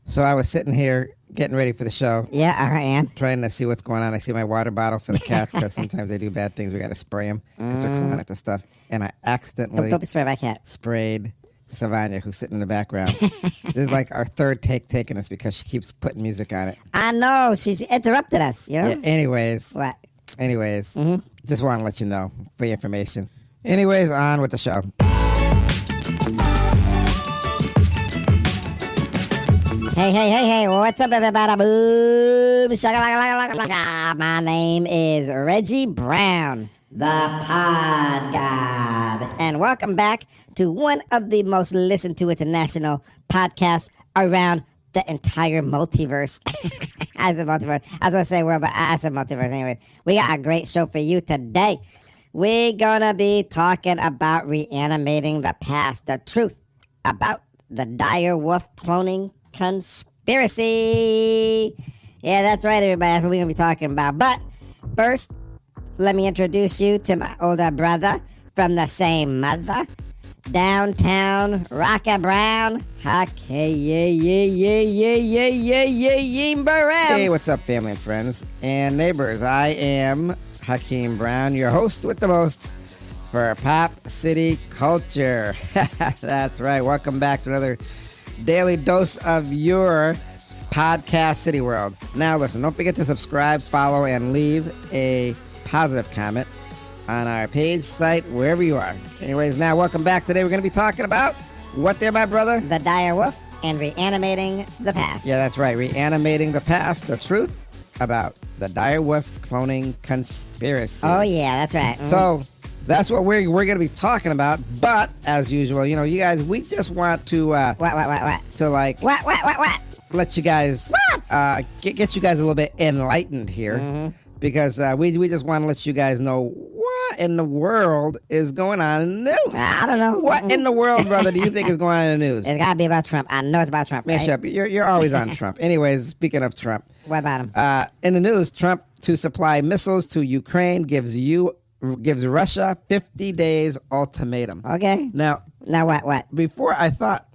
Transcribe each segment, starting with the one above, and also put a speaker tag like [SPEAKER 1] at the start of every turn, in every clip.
[SPEAKER 1] So I was sitting here getting ready for the show.
[SPEAKER 2] Yeah, I am.
[SPEAKER 1] Trying to see what's going on. I see my water bottle for the cats because sometimes they do bad things. We got to spray them because they're clawing at the stuff. And I accidentally
[SPEAKER 2] Don't be sprayed by cat.
[SPEAKER 1] sprayed Savannah, who's sitting in the background. This is like our third take taking us because she keeps putting music on it.
[SPEAKER 2] I know. She's interrupted us, you know?
[SPEAKER 1] Yeah, anyways,
[SPEAKER 2] What?
[SPEAKER 1] just want to let you know for your information. Anyways, on with the show.
[SPEAKER 2] Hey, what's up, everybody? Boom, shaka-laka-laka-laka-laka. My name is Reggie Brown, the Pod God. And welcome back to one of the most listened to international podcasts around the entire multiverse. I said multiverse. I was going to say world, but I said multiverse anyway. We got a great show for you today. We're going to be talking about reanimating the past, the truth about the dire wolf cloning conspiracy. Yeah, that's right, everybody. That's what we're going to be talking about. But first, let me introduce you to my older brother from the same mother, downtown Rocker Brown, Hakeem Brown.
[SPEAKER 1] Hey, what's up, family and friends and neighbors? I am Hakeem Brown, your host with the most for Pop City Culture. That's right. Welcome back to another daily dose of your podcast City World. Now, listen, don't forget to subscribe, follow, and leave a positive comment on our page, site, wherever you are. Anyways, now, welcome back. Today, we're going to be talking about what there, my brother?
[SPEAKER 2] The dire wolf and reanimating the past.
[SPEAKER 1] Yeah, that's right. Reanimating the past, the truth about the dire wolf cloning conspiracy.
[SPEAKER 2] Oh, yeah, that's right.
[SPEAKER 1] So that's what we're going to be talking about. But as usual, you know, you guys, we just want to
[SPEAKER 2] What?
[SPEAKER 1] to like
[SPEAKER 2] What?
[SPEAKER 1] let you guys get you guys a little bit enlightened here because we just want to let you guys know what in the world is going on in the news.
[SPEAKER 2] I don't know.
[SPEAKER 1] What in the world, brother, do you think is going on in the news?
[SPEAKER 2] It's got to be about Trump. I know it's about Trump,
[SPEAKER 1] Man,
[SPEAKER 2] right?
[SPEAKER 1] shut up. You're always on Trump. Anyways, speaking of Trump,
[SPEAKER 2] What about him?
[SPEAKER 1] in the news, Trump to supply missiles to Ukraine gives Russia 50 days ultimatum.
[SPEAKER 2] Okay.
[SPEAKER 1] Now
[SPEAKER 2] what?
[SPEAKER 1] before I thought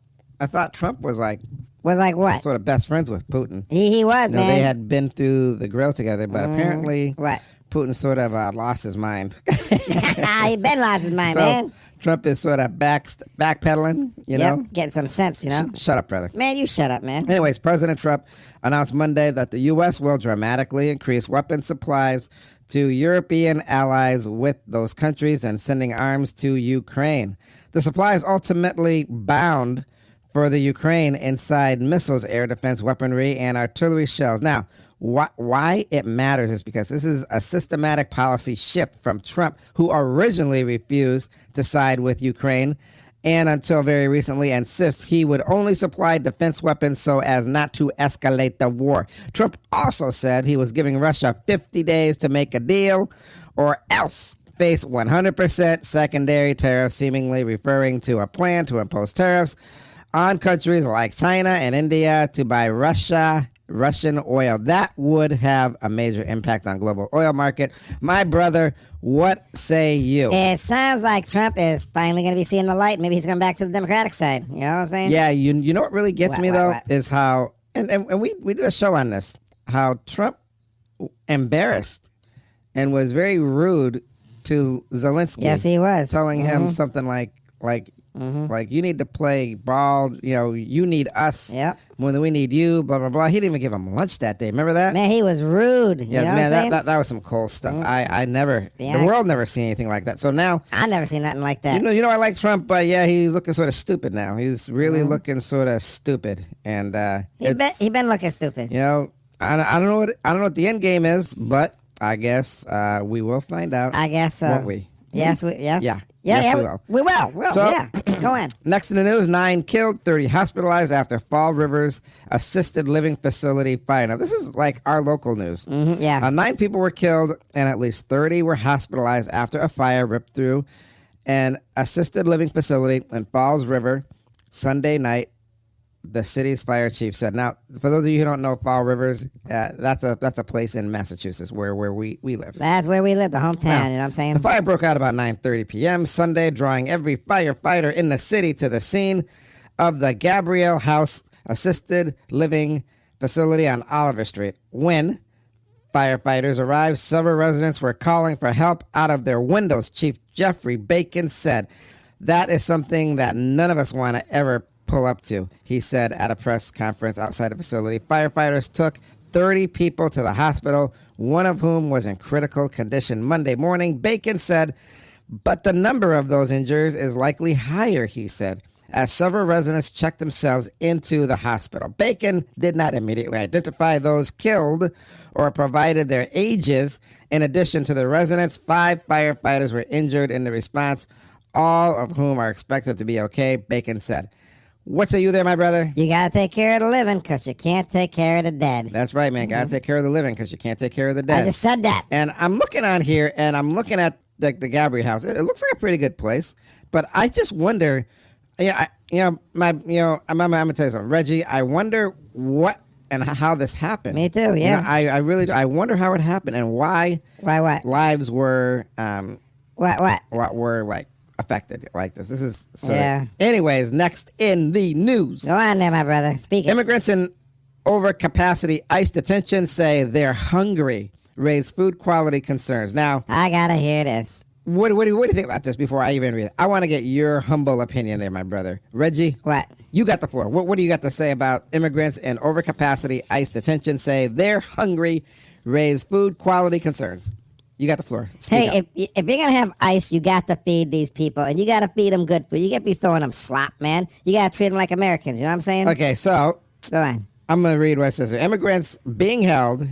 [SPEAKER 1] Trump was like
[SPEAKER 2] Was like what?
[SPEAKER 1] sort of best friends with Putin.
[SPEAKER 2] He was,
[SPEAKER 1] You know,
[SPEAKER 2] man.
[SPEAKER 1] they had been through the grill together, but apparently
[SPEAKER 2] What?
[SPEAKER 1] Putin sort of lost his mind.
[SPEAKER 2] He been lost his mind,
[SPEAKER 1] So
[SPEAKER 2] man.
[SPEAKER 1] Trump is sort of backpedaling, you know?
[SPEAKER 2] Getting some sense, you know?
[SPEAKER 1] Shut up, brother.
[SPEAKER 2] Man, you shut up, man.
[SPEAKER 1] Anyways, President Trump announced Monday that the U.S. will dramatically increase weapon supplies to European allies with those countries and sending arms to Ukraine. The supplies ultimately bound for the Ukraine inside missiles, air defense weaponry, and artillery shells. Now, why it matters is because this is a systematic policy shift from Trump, who originally refused to side with Ukraine and until very recently insists he would only supply defense weapons so as not to escalate the war. Trump also said he was giving Russia 50 days to make a deal or else face 100% secondary tariffs, seemingly referring to a plan to impose tariffs on countries like China and India to buy Russian oil. That would have a major impact on global oil market. My brother, what say you?
[SPEAKER 2] It sounds like Trump is finally going to be seeing the light. Maybe he's going back to the Democratic side. You know what I'm saying?
[SPEAKER 1] Yeah, you know what really gets me, though,
[SPEAKER 2] What?
[SPEAKER 1] is how, and we did a show on this, how Trump embarrassed and was very rude to Zelensky.
[SPEAKER 2] Yes, he was.
[SPEAKER 1] Telling him something like you need to play ball, you know, you need us
[SPEAKER 2] Yep.
[SPEAKER 1] more than we need you, blah, blah, blah. He didn't even give him lunch that day. Remember that?
[SPEAKER 2] Man, he was rude.
[SPEAKER 1] Yeah,
[SPEAKER 2] you know
[SPEAKER 1] man,
[SPEAKER 2] what I'm saying?
[SPEAKER 1] that was some cool stuff. I never,
[SPEAKER 2] Yeah.
[SPEAKER 1] the world never seen anything like that. So now,
[SPEAKER 2] I never seen nothing like that.
[SPEAKER 1] you know, I like Trump, but yeah, he's looking sort of stupid now. He's really looking sort of stupid, and
[SPEAKER 2] he been looking stupid.
[SPEAKER 1] you know, I don't know what the end game is, but I guess we will find out.
[SPEAKER 2] I guess so.
[SPEAKER 1] Won't we?
[SPEAKER 2] Yes,
[SPEAKER 1] Yeah. Yes, we will.
[SPEAKER 2] We will.
[SPEAKER 1] So-
[SPEAKER 2] Yeah. Go on.
[SPEAKER 1] Next in the news, 9 killed, 30 hospitalized after Fall River's assisted living facility fire. Now, this is like our local news.
[SPEAKER 2] Yeah.
[SPEAKER 1] 9 people were killed and at least 30 were hospitalized after a fire ripped through an assisted living facility in Falls River Sunday night, the city's fire chief said. Now, for those of you who don't know Fall Rivers, that's a place in Massachusetts where we live.
[SPEAKER 2] That's where we live, the hometown,
[SPEAKER 1] Now,
[SPEAKER 2] you know what I'm saying?
[SPEAKER 1] The fire broke out about 9:30 p.m. Sunday, drawing every firefighter in the city to the scene of the Gabrielle House assisted living facility on Oliver Street. When firefighters arrived, several residents were calling for help out of their windows. Chief Jeffrey Bacon said, "That is something that none of us want to ever pull up to," he said at a press conference outside the facility. Firefighters took 30 people to the hospital, one of whom was in critical condition Monday morning. Bacon said, "But the number of those injured is likely higher," he said, as several residents checked themselves into the hospital. Bacon did not immediately identify those killed or provided their ages. In addition to the residents, 5 firefighters were injured in the response, all of whom are expected to be okay, Bacon said. What say you there, my brother?
[SPEAKER 2] You gotta take care of the living because you can't take care of the dead.
[SPEAKER 1] That's right, man. Gotta take care of the living because you can't take care of the dead.
[SPEAKER 2] I just said that.
[SPEAKER 1] And I'm looking on here, and I'm looking at the Gabriel house. It looks like a pretty good place, but I just wonder. I'm gonna tell you something, Reggie. I wonder what and how this happened.
[SPEAKER 2] Me too. Yeah.
[SPEAKER 1] I really do. I wonder how it happened and why.
[SPEAKER 2] Why what?
[SPEAKER 1] Lives were
[SPEAKER 2] What
[SPEAKER 1] were like affected like this. This is sort
[SPEAKER 2] Yeah.
[SPEAKER 1] of. Anyways, next in the news.
[SPEAKER 2] Go on there, my brother. Speak it.
[SPEAKER 1] Immigrants in overcapacity ICE detention say they're hungry, raise food quality concerns. Now,
[SPEAKER 2] I gotta hear this.
[SPEAKER 1] what do you think about this before I even read it? I want to get your humble opinion there, my brother. Reggie,
[SPEAKER 2] What?
[SPEAKER 1] you got the floor. What do you got to say about immigrants in overcapacity ICE detention say they're hungry, raise food quality concerns? You got the floor. Speak up.
[SPEAKER 2] Hey, if you're gonna have ICE, you got to feed these people, and you got to feed them good food. You can't be throwing them slop, man. You got to treat them like Americans. You know what I'm saying?
[SPEAKER 1] Okay, so
[SPEAKER 2] Go on.
[SPEAKER 1] I'm going to read what it says here. Immigrants being held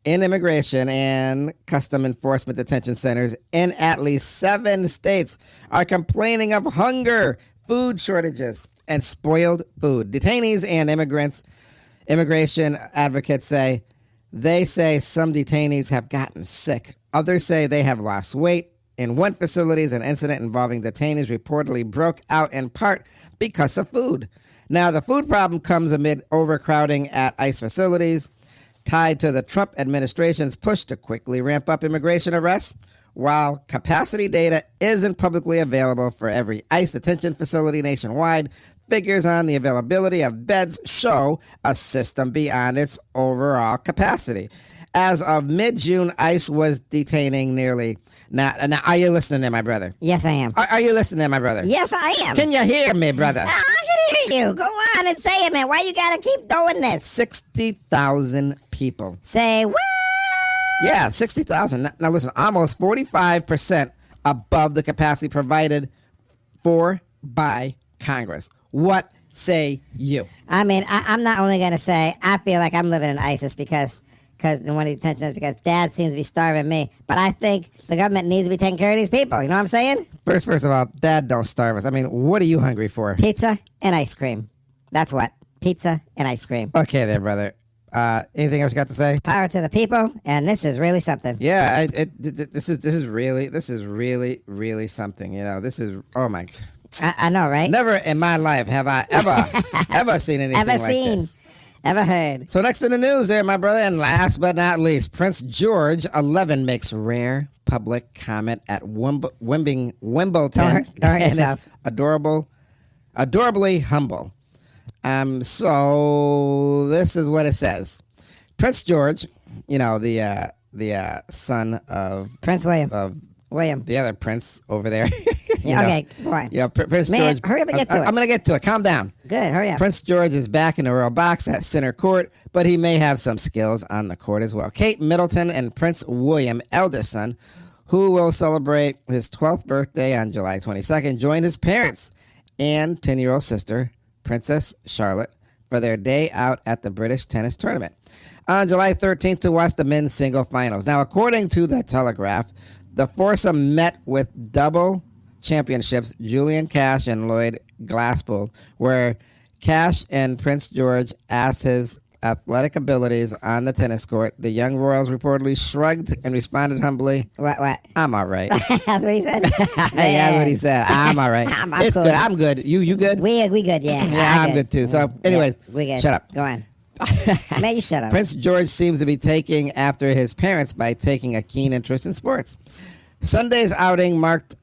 [SPEAKER 1] in immigration and custom enforcement detention centers in at least 7 states are complaining of hunger, food shortages, and spoiled food. Detainees and immigration advocates say some detainees have gotten sick. Others say they have lost weight. In one facility, an incident involving detainees reportedly broke out in part because of food. Now, the food problem comes amid overcrowding at ICE facilities, tied to the Trump administration's push to quickly ramp up immigration arrests. While capacity data isn't publicly available for every ICE detention facility nationwide, figures on the availability of beds show a system beyond its overall capacity. As of mid-June, ICE was detaining nearly... Now, are you listening there, my brother?
[SPEAKER 2] Yes, I am.
[SPEAKER 1] Are you listening there, my brother?
[SPEAKER 2] Yes, I am.
[SPEAKER 1] Can you hear me, brother?
[SPEAKER 2] I can hear you. Go on and say it, man. Why you gotta keep doing this?
[SPEAKER 1] 60,000 people.
[SPEAKER 2] Say what?
[SPEAKER 1] Yeah, 60,000. Now listen, almost 45% above the capacity provided for by Congress. What say you?
[SPEAKER 2] I mean, I'm not only gonna say I feel like I'm living in ISIS because in one of these detentions because Dad seems to be starving me. But I think the government needs to be taking care of these people. You know what I'm saying?
[SPEAKER 1] First of all, Dad don't starve us. I mean, what are you hungry for?
[SPEAKER 2] Pizza and ice cream. That's what. Pizza and ice cream.
[SPEAKER 1] Okay there, brother. Anything else you got to say?
[SPEAKER 2] Power to the people, and this is really something.
[SPEAKER 1] Yeah, this is really something. You know, this is, oh my.
[SPEAKER 2] I know, right?
[SPEAKER 1] Never in my life have I ever seen anything like this.
[SPEAKER 2] Ever heard.
[SPEAKER 1] So next in the news there, my brother, and last but not least, Prince George 11 makes rare public comment at Wimbledon.
[SPEAKER 2] Don't hurt yourself.
[SPEAKER 1] Adorably humble. So this is what it says. Prince George, you know, the son of
[SPEAKER 2] Prince William.
[SPEAKER 1] William, the other prince over there.
[SPEAKER 2] Yeah, okay, go on.
[SPEAKER 1] Yeah, Prince
[SPEAKER 2] Man,
[SPEAKER 1] George.
[SPEAKER 2] hurry up and get to it.
[SPEAKER 1] I'm going to get to it. Calm down.
[SPEAKER 2] Good, hurry up.
[SPEAKER 1] Prince George is back in the royal box at center court, but he may have some skills on the court as well. Kate Middleton and Prince William, eldest son, who will celebrate his 12th birthday on July 22nd, joined his parents and 10-year-old sister, Princess Charlotte, for their day out at the British tennis tournament on July 13th to watch the men's single finals. Now, according to the Telegraph, the foursome met with double championships, Julian Cash and Lloyd Glasspool, where Cash and Prince George asked his athletic abilities on the tennis court. The young royals reportedly shrugged and responded humbly,
[SPEAKER 2] What?
[SPEAKER 1] I'm all right.
[SPEAKER 2] That's what he said?
[SPEAKER 1] Hey, that's what he said. I'm all right. It's
[SPEAKER 2] cool.
[SPEAKER 1] good. I'm good. You good?
[SPEAKER 2] We good, yeah.
[SPEAKER 1] Yeah, I'm good too. So, anyways,
[SPEAKER 2] yeah, we good.
[SPEAKER 1] Shut up.
[SPEAKER 2] Go on. Man, you shut up.
[SPEAKER 1] Prince George seems to be taking after his parents by taking a keen interest in sports. Sunday's outing marked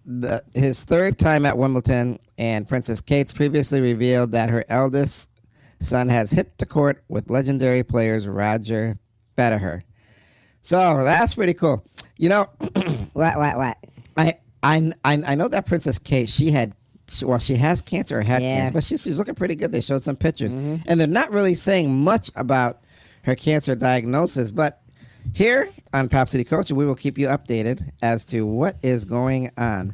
[SPEAKER 1] his third time at Wimbledon, and Princess Kate's previously revealed that her eldest son has hit the court with legendary players Roger Federer. So that's pretty cool. You know,
[SPEAKER 2] What?
[SPEAKER 1] I know that Princess Kate, she has cancer or had cancer, but she's looking pretty good. They showed some pictures. And they're not really saying much about her cancer diagnosis. But here on Pop City Culture, we will keep you updated as to what is going on.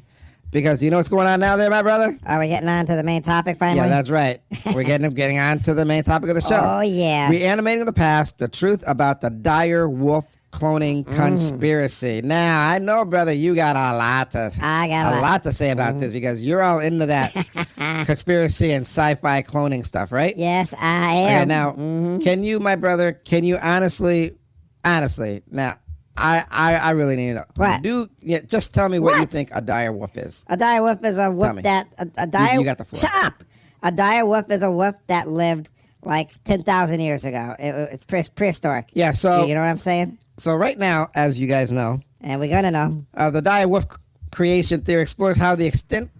[SPEAKER 1] Because you know what's going on now there, my brother?
[SPEAKER 2] Are we getting on to the main topic finally?
[SPEAKER 1] Yeah, that's right. We're getting on to the main topic of the show.
[SPEAKER 2] Oh, yeah.
[SPEAKER 1] Reanimating the past, the truth about the dire wolf cloning conspiracy. Now, I know, brother, you got a lot to say about this because you're all into that conspiracy and sci-fi cloning stuff, right?
[SPEAKER 2] Yes, I am.
[SPEAKER 1] Okay, now, can you, my brother, honestly, now, I really need to know.
[SPEAKER 2] What?
[SPEAKER 1] Just tell me what you think a dire wolf is.
[SPEAKER 2] A dire wolf is a wolf that... A dire,
[SPEAKER 1] you got the floor.
[SPEAKER 2] Shut up! A dire wolf is a wolf that lived like 10,000 years ago. It's prehistoric.
[SPEAKER 1] Yeah, so...
[SPEAKER 2] You know what I'm saying?
[SPEAKER 1] So right now, as you guys know...
[SPEAKER 2] And we're going to know.
[SPEAKER 1] The dire wolf creation theory explores how the extinct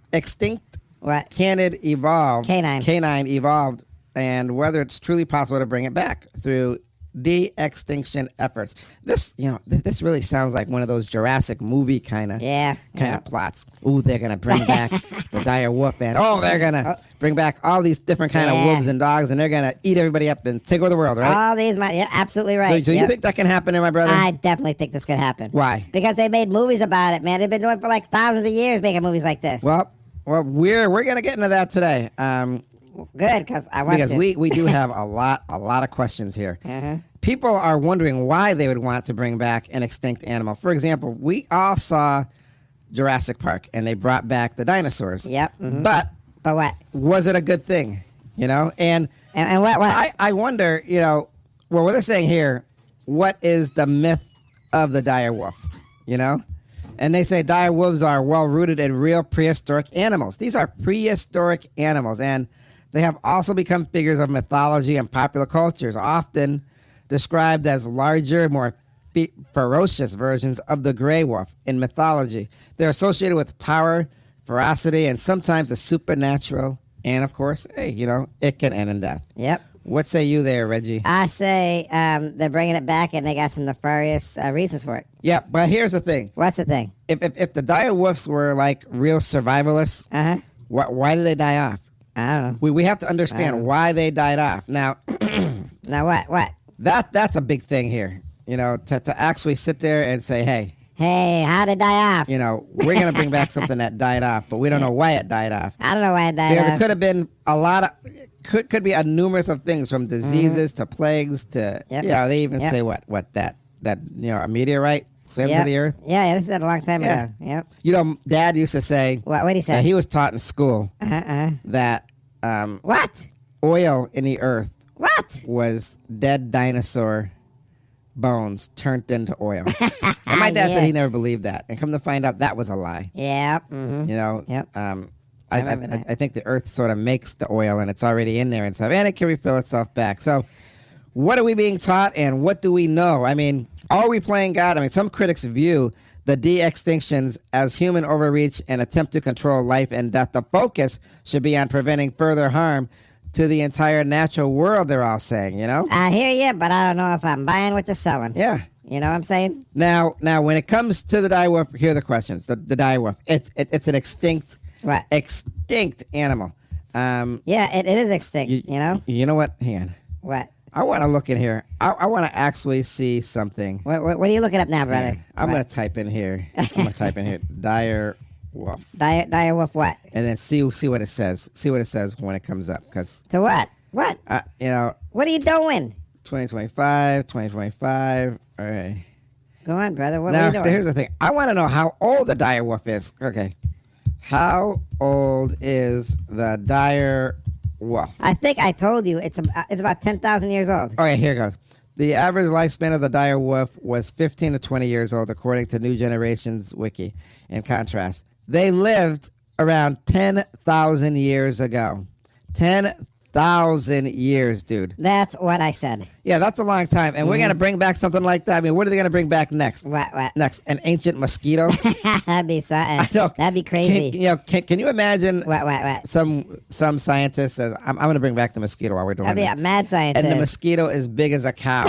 [SPEAKER 2] What?
[SPEAKER 1] canid evolved.
[SPEAKER 2] Canine
[SPEAKER 1] evolved, and whether it's truly possible to bring it back through de-extinction efforts. This really sounds like one of those Jurassic movie kind of plots. Ooh, they're gonna bring back the dire wolf, and they're gonna bring back all these different kind of wolves and dogs, and they're gonna eat everybody up and take over the world, right?
[SPEAKER 2] All these, absolutely right.
[SPEAKER 1] So you think that can happen, my brother?
[SPEAKER 2] I definitely think this could happen.
[SPEAKER 1] Why?
[SPEAKER 2] Because they made movies about it, man. They've been doing it for like thousands of years, making movies like this.
[SPEAKER 1] Well, we're gonna get into that today.
[SPEAKER 2] Good, because I want to.
[SPEAKER 1] We do have a lot of questions here. People are wondering why they would want to bring back an extinct animal. For example, we all saw Jurassic Park, and they brought back the dinosaurs.
[SPEAKER 2] Yep.
[SPEAKER 1] But
[SPEAKER 2] what?
[SPEAKER 1] Was it a good thing? You know, and
[SPEAKER 2] what?
[SPEAKER 1] I wonder. You know, what they're saying here. What is the myth of the dire wolf? You know, and they say dire wolves are well rooted in real prehistoric animals. These are prehistoric animals, and they have also become figures of mythology and popular cultures, often described as larger, more ferocious versions of the gray wolf in mythology. They're associated with power, ferocity, and sometimes the supernatural. And, of course, it can end in death.
[SPEAKER 2] Yep.
[SPEAKER 1] What say you there, Reggie?
[SPEAKER 2] I say they're bringing it back, and they got some nefarious reasons for it.
[SPEAKER 1] Yeah, but here's the thing.
[SPEAKER 2] What's the thing?
[SPEAKER 1] If the dire wolves were like real survivalists, why did they die off?
[SPEAKER 2] I don't know.
[SPEAKER 1] We have to understand why they died off. Now,
[SPEAKER 2] now what?
[SPEAKER 1] That's a big thing here. You know, to actually sit there and say, hey,
[SPEAKER 2] how to die off?
[SPEAKER 1] You know, we're gonna bring back something that died off, but we don't know why it died off.
[SPEAKER 2] I don't know why it died off.
[SPEAKER 1] There could have been a lot of could be a numerous of things, from diseases to plagues to they even say what that a meteorite slammed to the earth.
[SPEAKER 2] Yeah, this is a long time ago. Yep.
[SPEAKER 1] You know, Dad used to say
[SPEAKER 2] what did he say?
[SPEAKER 1] He was taught in school that
[SPEAKER 2] what?
[SPEAKER 1] Oil in the earth
[SPEAKER 2] was
[SPEAKER 1] dead dinosaur bones turned into oil. And my dad said he never believed that, and come to find out that was a lie.
[SPEAKER 2] Yep.
[SPEAKER 1] You know.
[SPEAKER 2] Yep.
[SPEAKER 1] I think the earth sort of makes the oil, and it's already in there and stuff, and it can refill itself back. So what are we being taught, and what do we know? I mean, are we playing God? I mean, some critics view the de-extinctions as human overreach and attempt to control life and death. The focus should be on preventing further harm to the entire natural world, they're all saying, you know?
[SPEAKER 2] I hear you, but I don't know if I'm buying what you're selling.
[SPEAKER 1] Yeah.
[SPEAKER 2] You know what I'm saying?
[SPEAKER 1] Now, when it comes to the dire wolf, here are the questions. The dire wolf, it's an extinct animal.
[SPEAKER 2] Yeah, it is extinct, you know?
[SPEAKER 1] You know what? Hang on.
[SPEAKER 2] What?
[SPEAKER 1] I want to look in here. I want to actually see something.
[SPEAKER 2] What are you looking up now, brother?
[SPEAKER 1] I'm going to type in here. Dire wolf.
[SPEAKER 2] Dire wolf what?
[SPEAKER 1] And then see what it says. See what it says when it comes up.
[SPEAKER 2] To what? What?
[SPEAKER 1] You know.
[SPEAKER 2] What are you doing?
[SPEAKER 1] 2025. All right.
[SPEAKER 2] Go on, brother. What
[SPEAKER 1] now,
[SPEAKER 2] are you doing?
[SPEAKER 1] Here's the thing. I want to know how old the dire wolf is. Okay. How old is the dire wolf?
[SPEAKER 2] I think I told you it's about 10,000 years old.
[SPEAKER 1] Okay, here it goes. The average lifespan of the dire wolf was 15 to 20 years old, according to New Generations Wiki. In contrast, they lived around 10,000 years ago. 6,000 years, dude.
[SPEAKER 2] That's what I said.
[SPEAKER 1] Yeah, that's a long time. And we're going to bring back something like that. I mean, what are they going to bring back next?
[SPEAKER 2] What?
[SPEAKER 1] Next, an ancient mosquito?
[SPEAKER 2] That'd be something.
[SPEAKER 1] I know.
[SPEAKER 2] That'd be crazy.
[SPEAKER 1] Can you imagine
[SPEAKER 2] What?
[SPEAKER 1] some scientist says, I'm going to bring back the mosquito while we're doing
[SPEAKER 2] That'd be
[SPEAKER 1] this.
[SPEAKER 2] a mad scientist.
[SPEAKER 1] And the mosquito is big as a cow.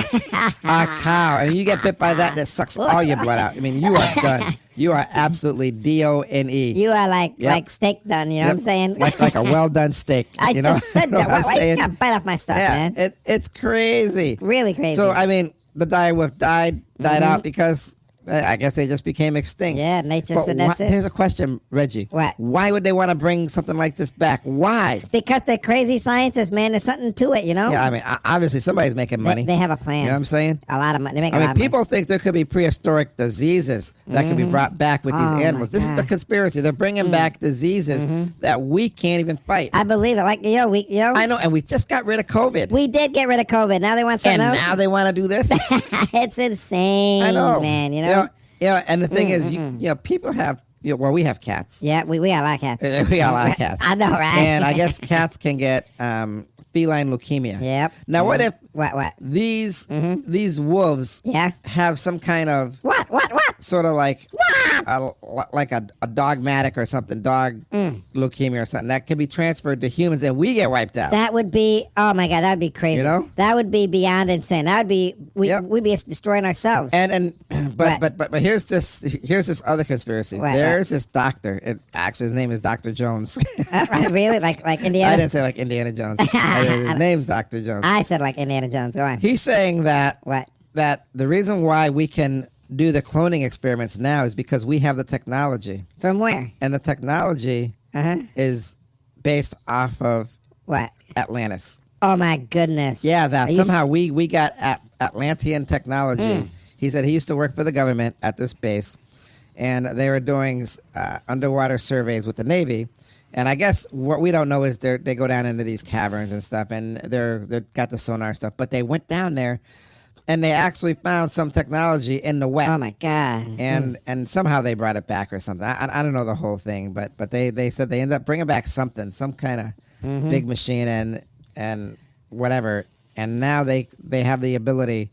[SPEAKER 1] A cow. And you get bit by that, that sucks all your blood out. I mean, you are done. You are absolutely D-O-N-E.
[SPEAKER 2] You are like steak done, you know what I'm saying?
[SPEAKER 1] Like a well-done steak.
[SPEAKER 2] I
[SPEAKER 1] you know?
[SPEAKER 2] just said that. Why you gotta bite off my stuff,
[SPEAKER 1] Yeah,
[SPEAKER 2] man?
[SPEAKER 1] it's crazy.
[SPEAKER 2] Really crazy.
[SPEAKER 1] So, I mean, the direwolf died out because I guess they just became extinct.
[SPEAKER 2] Yeah, nature
[SPEAKER 1] But
[SPEAKER 2] said that's it.
[SPEAKER 1] Here's a question, Reggie.
[SPEAKER 2] What?
[SPEAKER 1] Why would they want to bring something like this back? Why?
[SPEAKER 2] Because they're crazy scientists, man. There's something to it, you know?
[SPEAKER 1] Yeah, I mean, obviously somebody's making money.
[SPEAKER 2] They have a plan.
[SPEAKER 1] You know what I'm saying?
[SPEAKER 2] A lot of money. They make a
[SPEAKER 1] I
[SPEAKER 2] lot
[SPEAKER 1] mean,
[SPEAKER 2] of money.
[SPEAKER 1] people think there could be prehistoric diseases that can be brought back with
[SPEAKER 2] Oh,
[SPEAKER 1] these
[SPEAKER 2] my
[SPEAKER 1] animals. This is the
[SPEAKER 2] God.
[SPEAKER 1] conspiracy. They're bringing back diseases that we can't even fight.
[SPEAKER 2] I believe it. Like,
[SPEAKER 1] I know, and we just got rid of COVID.
[SPEAKER 2] we did get rid of COVID. Now they want something
[SPEAKER 1] And
[SPEAKER 2] else?
[SPEAKER 1] now they want to do this?
[SPEAKER 2] It's insane,
[SPEAKER 1] I know.
[SPEAKER 2] man, you know?
[SPEAKER 1] Yeah, and the thing is, people have, we have cats.
[SPEAKER 2] Yeah, we got a lot of cats.
[SPEAKER 1] We got a lot of cats.
[SPEAKER 2] I know, right?
[SPEAKER 1] And I guess cats can get feline leukemia.
[SPEAKER 2] Yep.
[SPEAKER 1] Now, what if
[SPEAKER 2] What?
[SPEAKER 1] these wolves
[SPEAKER 2] Yeah.
[SPEAKER 1] have some kind of
[SPEAKER 2] What?
[SPEAKER 1] sort of like a dogmatic or something, dog leukemia or something that can be transferred to humans and we get wiped out?
[SPEAKER 2] That would be, oh my God, that would be crazy.
[SPEAKER 1] You know?
[SPEAKER 2] That would be beyond insane. That would be, we'd be destroying ourselves.
[SPEAKER 1] But here's this other conspiracy.
[SPEAKER 2] What?
[SPEAKER 1] There's this doctor. Actually, his name is Dr. Jones.
[SPEAKER 2] Really? Like Indiana?
[SPEAKER 1] I didn't say like Indiana Jones. His name's Dr. Jones.
[SPEAKER 2] I said like Indiana Jones. Go on.
[SPEAKER 1] He's saying that
[SPEAKER 2] What?
[SPEAKER 1] that the reason why we can do the cloning experiments now is because we have the technology,
[SPEAKER 2] From where?
[SPEAKER 1] and the technology is based off of
[SPEAKER 2] What?
[SPEAKER 1] Atlantis.
[SPEAKER 2] Oh my goodness.
[SPEAKER 1] Yeah, that
[SPEAKER 2] Are you
[SPEAKER 1] somehow we got Atlantean technology. He said he used to work for the government at this base, and they were doing underwater surveys with the Navy. And I guess what we don't know is they go down into these caverns and stuff, and they're got the sonar stuff. But they went down there, and they actually found some technology in the wet.
[SPEAKER 2] Oh my God.
[SPEAKER 1] And somehow they brought it back or something. I don't know the whole thing, but they said they ended up bringing back something, some kind of big machine and whatever. And now they have the ability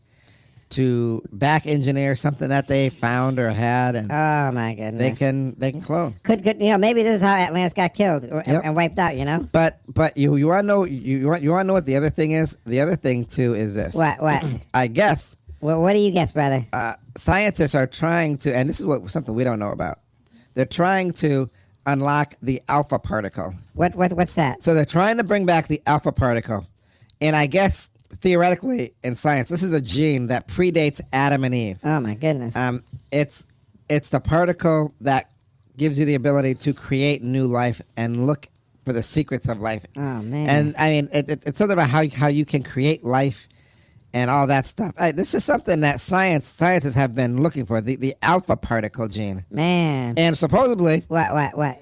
[SPEAKER 1] to back engineer something that they found or had, and
[SPEAKER 2] Oh my goodness.
[SPEAKER 1] they can clone.
[SPEAKER 2] Could maybe this is how Atlantis got killed
[SPEAKER 1] Yep.
[SPEAKER 2] and wiped out. You know.
[SPEAKER 1] But you want to know you want to know what the other thing is? The other thing too is this.
[SPEAKER 2] What?
[SPEAKER 1] I guess
[SPEAKER 2] What do you guess, brother?
[SPEAKER 1] scientists are trying to, and this is something we don't know about. They're trying to unlock the alpha particle.
[SPEAKER 2] What's that?
[SPEAKER 1] So they're trying to bring back the alpha particle, and I guess theoretically in science, this is a gene that predates Adam and Eve.
[SPEAKER 2] Oh my goodness.
[SPEAKER 1] It's the particle that gives you the ability to create new life and look for the secrets of life.
[SPEAKER 2] Oh man.
[SPEAKER 1] And I mean, it's something about how you can create life and all that stuff. This is something that scientists have been looking for, the alpha particle gene.
[SPEAKER 2] Man.
[SPEAKER 1] And supposedly,
[SPEAKER 2] What?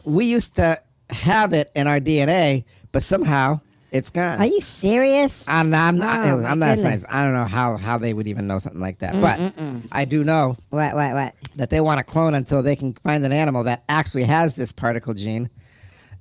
[SPEAKER 1] we used to have it in our DNA, but somehow it's gone.
[SPEAKER 2] Are you serious?
[SPEAKER 1] I'm not
[SPEAKER 2] Oh, my
[SPEAKER 1] a
[SPEAKER 2] goodness.
[SPEAKER 1] scientist. I don't know how they would even know something like that. But I do know
[SPEAKER 2] What?
[SPEAKER 1] that they want to clone until they can find an animal that actually has this particle gene.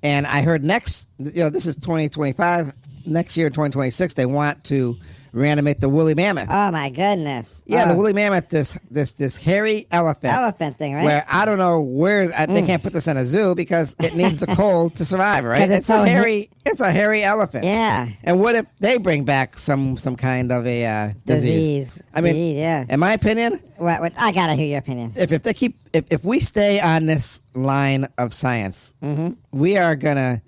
[SPEAKER 1] And I heard this is 2025. Next year, 2026, they want to reanimate the woolly mammoth.
[SPEAKER 2] Oh my goodness.
[SPEAKER 1] Yeah,
[SPEAKER 2] Oh,
[SPEAKER 1] the woolly mammoth, this hairy
[SPEAKER 2] elephant thing, right?
[SPEAKER 1] where I don't know where they can't put this in a zoo because it needs the cold to survive, right?
[SPEAKER 2] 'Cause it's so
[SPEAKER 1] It's a hairy elephant.
[SPEAKER 2] Yeah.
[SPEAKER 1] And what if they bring back some kind of a disease? I mean,
[SPEAKER 2] Disease, yeah.
[SPEAKER 1] in my opinion,
[SPEAKER 2] What? I gotta hear your opinion.
[SPEAKER 1] if we stay on this line of science, we are gonna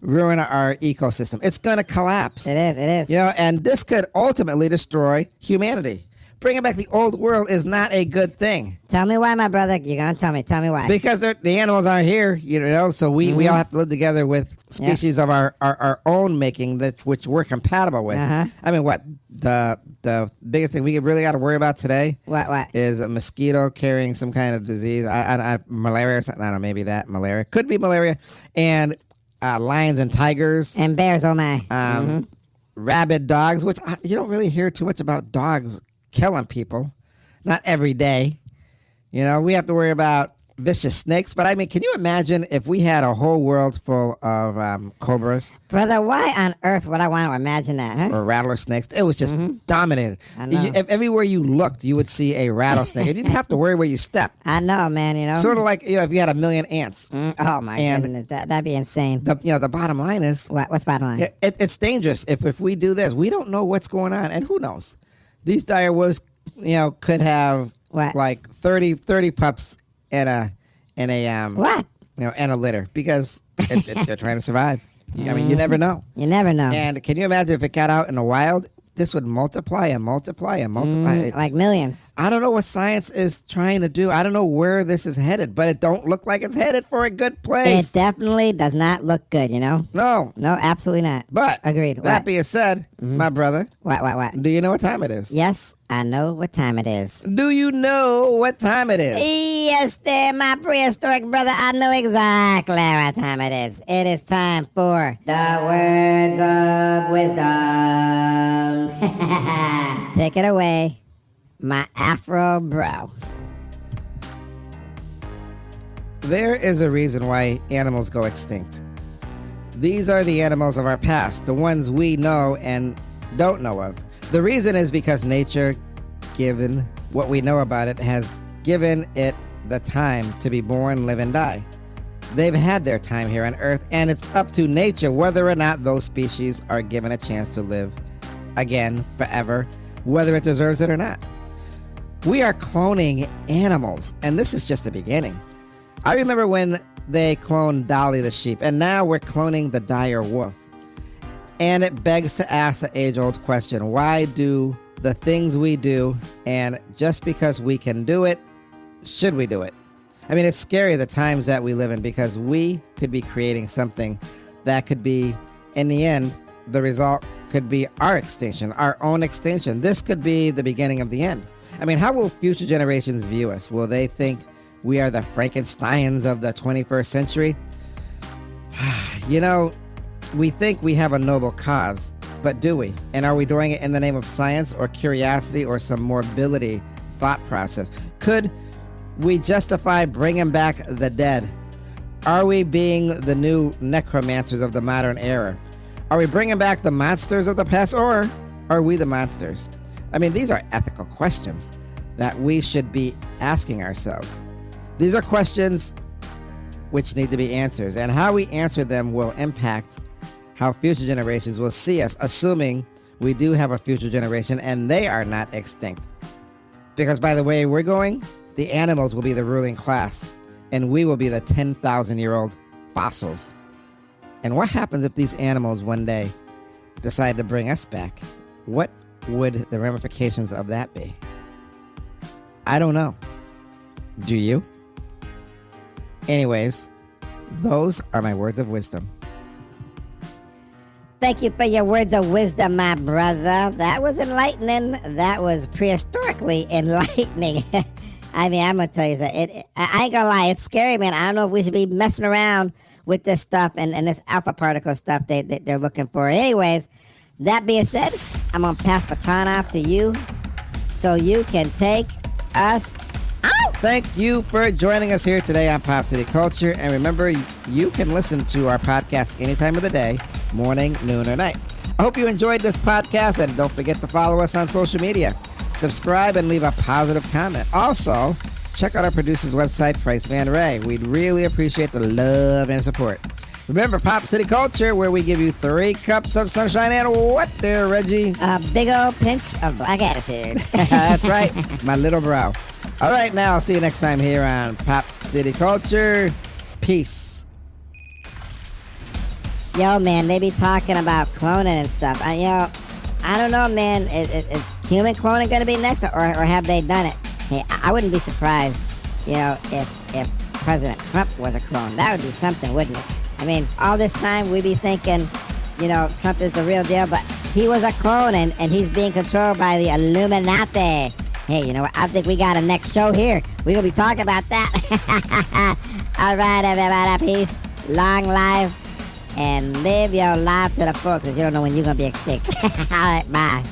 [SPEAKER 1] ruin our ecosystem. It's gonna collapse.
[SPEAKER 2] It is.
[SPEAKER 1] You know, and this could ultimately destroy humanity. Bringing back the old world is not a good thing
[SPEAKER 2] Tell me why, my brother. You're gonna tell me. Tell me why.
[SPEAKER 1] because the animals aren't here, you know. So we all have to live together with species of our own making which we're compatible with. I mean, what the biggest thing we really got to worry about today
[SPEAKER 2] What?
[SPEAKER 1] is a mosquito carrying some kind of disease, malaria or something. I don't know, maybe that malaria could be malaria, and lions and tigers.
[SPEAKER 2] And bears, oh my.
[SPEAKER 1] Rabid dogs, which you don't really hear too much about dogs killing people. Not every day. You know, we have to worry about vicious snakes, but I mean, can you imagine if we had a whole world full of cobras
[SPEAKER 2] Brother, why on earth would I want to imagine that, huh?
[SPEAKER 1] or rattler snakes? It was just dominated.
[SPEAKER 2] I know.
[SPEAKER 1] Everywhere you looked, you would see a rattlesnake. And you didn't have to worry where you step.
[SPEAKER 2] I know, man, you know.
[SPEAKER 1] Sort of like if you had 1,000,000 ants.
[SPEAKER 2] Oh, my
[SPEAKER 1] And
[SPEAKER 2] goodness. That'd be insane.
[SPEAKER 1] The bottom line is,
[SPEAKER 2] What's bottom line?
[SPEAKER 1] it's dangerous. If we do this, we don't know what's going on. And who knows? These dire wolves, could have like 30 pups in a
[SPEAKER 2] What?
[SPEAKER 1] and a litter because they're trying to survive. I mean, you never know.
[SPEAKER 2] You never know.
[SPEAKER 1] And can you imagine if it got out in the wild? This would multiply and multiply and multiply.
[SPEAKER 2] Like millions.
[SPEAKER 1] I don't know what science is trying to do. I don't know where this is headed, but it don't look like it's headed for a good place.
[SPEAKER 2] It definitely does not look good, you know?
[SPEAKER 1] No.
[SPEAKER 2] No, absolutely not.
[SPEAKER 1] But
[SPEAKER 2] Agreed.
[SPEAKER 1] that
[SPEAKER 2] What?
[SPEAKER 1] being said, my brother,
[SPEAKER 2] What?
[SPEAKER 1] do you know what time it is?
[SPEAKER 2] Yes, I know what time it is.
[SPEAKER 1] Do you know what time it is?
[SPEAKER 2] Yes, there, my prehistoric brother. I know exactly what time it is. It is time for the words of wisdom. Take it away, my Afro bro.
[SPEAKER 1] There is a reason why animals go extinct. These are the animals of our past, the ones we know and don't know of. The reason is because nature, given what we know about it, has given it the time to be born, live, and die. They've had their time here on Earth, and it's up to nature whether or not those species are given a chance to live again forever, whether it deserves it or not. We are cloning animals, and this is just the beginning. I remember when they cloned Dolly the sheep, and now we're cloning the dire wolf. And it begs to ask the age-old question, why do the things we do, and just because we can do it, should we do it? I mean, it's scary the times that we live in because we could be creating something that could be, in the end, the result could be our extinction, our own extinction. This could be the beginning of the end. I mean, how will future generations view us? Will they think we are the Frankensteins of the 21st century? We think we have a noble cause, but do we? And are we doing it in the name of science or curiosity or some morbidity thought process? Could we justify bringing back the dead? Are we being the new necromancers of the modern era? Are we bringing back the monsters of the past, or are we the monsters? I mean, these are ethical questions that we should be asking ourselves. These are questions which need to be answered, and how we answer them will impact how future generations will see us, assuming we do have a future generation and they are not extinct. Because by the way we're going, the animals will be the ruling class, and we will be the 10,000-year-old fossils. And what happens if these animals one day decide to bring us back? What would the ramifications of that be? I don't know. Do you? Anyways, those are my words of wisdom.
[SPEAKER 2] Thank you for your words of wisdom, my brother. That was enlightening. That was prehistorically enlightening. I mean, I'm going to tell you something. I ain't going to lie. It's scary, man. I don't know if we should be messing around with this stuff and this alpha particle stuff they're looking for. Anyways, that being said, I'm going to pass baton off to you so you can take us out.
[SPEAKER 1] Thank you for joining us here today on Pop City Culture. And remember, you can listen to our podcast any time of the day, morning, noon, or night. I hope you enjoyed this podcast, and don't forget to follow us on social media. Subscribe and leave a positive comment. Also, check out our producer's website, Price Van Ray. We'd really appreciate the love and support. Remember, Pop City Culture, where we give you 3 cups of sunshine and what there, Reggie?
[SPEAKER 2] A big old pinch of black attitude.
[SPEAKER 1] That's right, my little bro. All right, now I'll see you next time here on Pop City Culture. Peace.
[SPEAKER 2] Yo, man, they be talking about cloning and stuff. I don't know, man. Is human cloning going to be next, or have they done it? Hey, I wouldn't be surprised, if President Trump was a clone. That would be something, wouldn't it? I mean, all this time we be thinking, Trump is the real deal, but he was a clone, and he's being controlled by the Illuminati. Hey, you know what? I think we got a next show here. We're going to be talking about that. All right, everybody. Peace. Long life. And live your life to the fullest, because you don't know when you're going to be extinct. All right, bye.